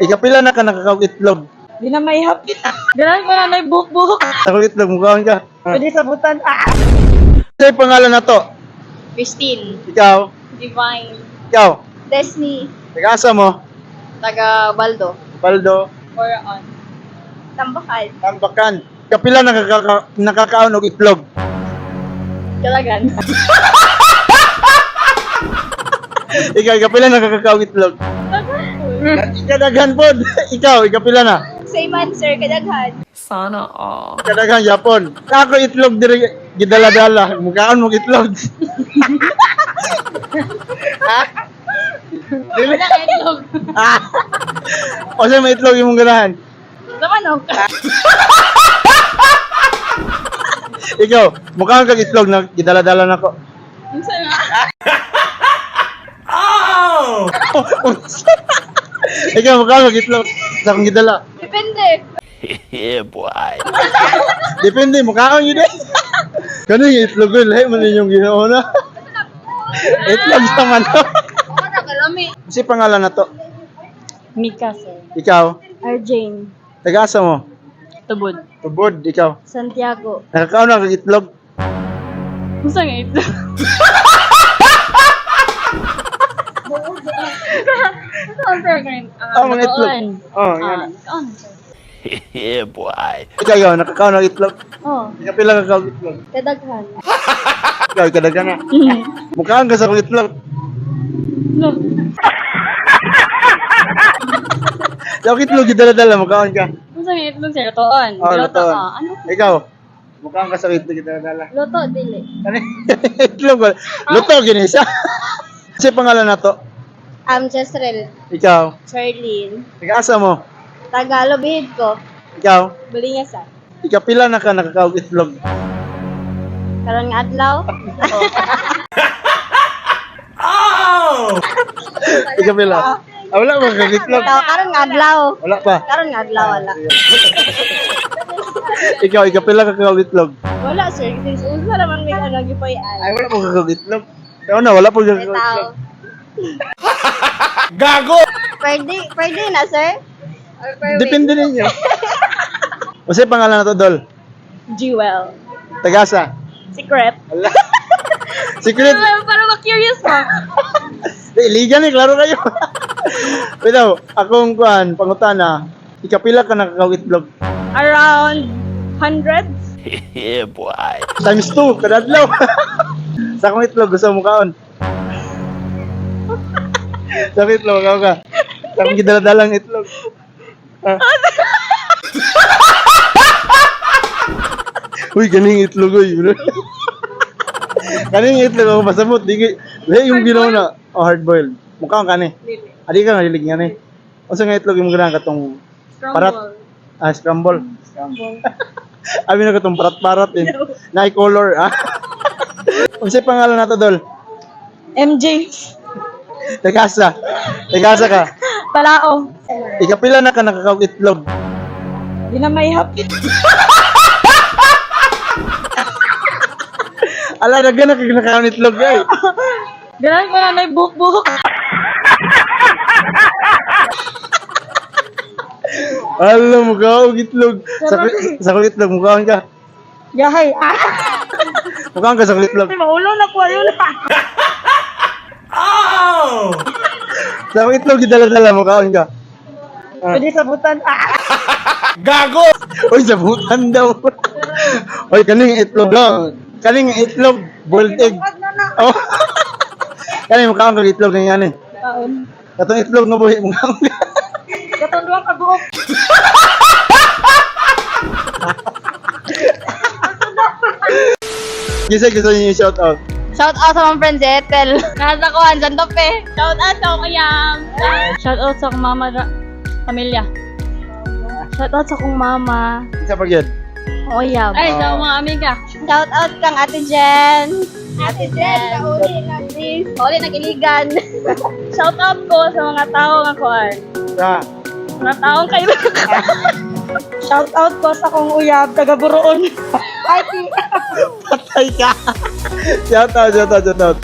Ikapila na ka nakakawag itlog. Di na may hapit. Ganun ko na na buhok-buhok. Nakakawag itlog, mukhaon ka. Pwede sa butan. Ano yung pangalan na to? Christine. Ikaw? Divine. Ikaw? Destiny. Taga-asa mo? Taga Baldo. Baldo? Coraon. Tambakan. Tambakan. Kapila nakakaon og itlog. Kalagan. Ikaw, ikapila nakakaon itlog. Kadaghan po. Ikaw, ikapila na. Same answer, kadaghan. Sana all. Kadaghan, Japon. Ako itlog diri gidala-dala. Mukhaon mong itlog. Ha? Dili. Wala ka itlog. O siya may itlog yung mong ganahan. Sa manok. Ikaw, mukhaon kag itlog na gidala-dala nako. Unsa nga? Ikaw, mukhaon kag itlog sa akong gidala. Depende. Yeah, boy. Depende, mukhaon yun eh. Kano yung itlog ko, lahi man yung ginoo na. Itlog sa manok. Ano ka lami? Kasi pangalan na to. Mika, sir. Ikaw, Arjane. taga-asa mo? Tubod. Tubod, ikaw. Santiago. Nakakaon na kag itlog. Unsa nga ito? Answer ka rin. Mga itlog. Oh, yan. Yeah, boy. Ikaw, nakakaon ng itlog. Oh, Ikapila ka kag itlog. kadaghan. Ikaw, ikadagan na. Mukhaan ka sa kag itlog. No. Sa kag itlog, gidala-dala, mukhaan ka. Unsa nga ito, sir? Toon. Oh, Loto lutoon. ka. Ano? Ikaw, mukhaan ka sa kag itlog, gidala-dala. Loto, dili. Ano itlog? Luto, ginisa. Kasi pangalan na to. Jezreel. Ikaw, Charlene. taga-asa mo? Tagalog ko. Ikaw, Balingasan. ikapila na ka nakakaog itlog. Karon nga adlaw. Ikapila. Ah, wala ba kag itlog? Karon nga adlaw. Wala pa. Karon nga adlaw wala. Ikaw, ikapila ka kakaog itlog. Wala sir, kasi unsa naman may ano gipayan. Ay, wala po kakaog itlog. Ikaw na, wala po kakaog Tao. itlog. Gago! Pwede na sir? Or per week? Depende ninyo. Kasi pangalan na to, Dol. Jewel. Tagasa. Secret. Wala. Secret. Para ma-curious mo. Iligan eh, klaro kayo. Pero, akong kuhan, pangutana, ikapila ka nakakaog itlog. Around hundreds? Yeah, boy. Times 2, kadadlaw. Sa akong itlog, gusto mo kaon. Sa akong itlog, makaon ka. Sa akong gidala-dalang itlog. Ah. Uy, ganing itlog, uy. Ganing itlog ako pasabot. Di yung ginawa na. Oh, hard-boiled. Mukha ka ni. Dili. Adi ka nalilig nga ni. O sa nga itlog yung ganahan katong parat. Ah, scramble. Scramble. Abi na katong parat-parat eh. Na-color, ah. Kung sa'yo pangalan na to, Dol? MJ. Tagasa. Tagasa ka. Palao. Ikapila na ka nakakaog itlog. Di na may hapit. Ala, nagana ka nakakaon itlog, eh. Ganun ko na na buhok-buhok. Ala, mukhaong itlog. Sa kulit itlog, mukhaong ka. Yahay. Mukhaong ka sa kulit itlog. Ay, maulo na ko. Ayun na. Sa kulit itlog, gidala-dala, mukhaong ka. Pwede sa butan. Gago! Uy, sabutan daw. Uy, kaning itlog lang. Kaning itlog, boiled egg. Oh. Kaning mukhaong ka itlog na yan eh. Taon. Katong itlog na buhi, mukhaong ka. Katunduan ka buhok. Gisa, gusto niyo yung shout out. Shout out sa mga friends Ethel. Nasa kuhan, Santope. Shout out sa akong kayang. Shout out sa akong mama, pamilya. Shout out sa akong mama. Isa pa yun. Oyab. Ay, sa mga amiga. Shout out kang Ate Jen. Ate Jen, kauli na please. Kauli na kiligan. Shout out ko sa mga tao nga kuhan. Sa. Mga taong kailangan. Shout out ko sa akong uyab, taga Buroon. Ay, Patay ka. Shout out, shout out, shout out.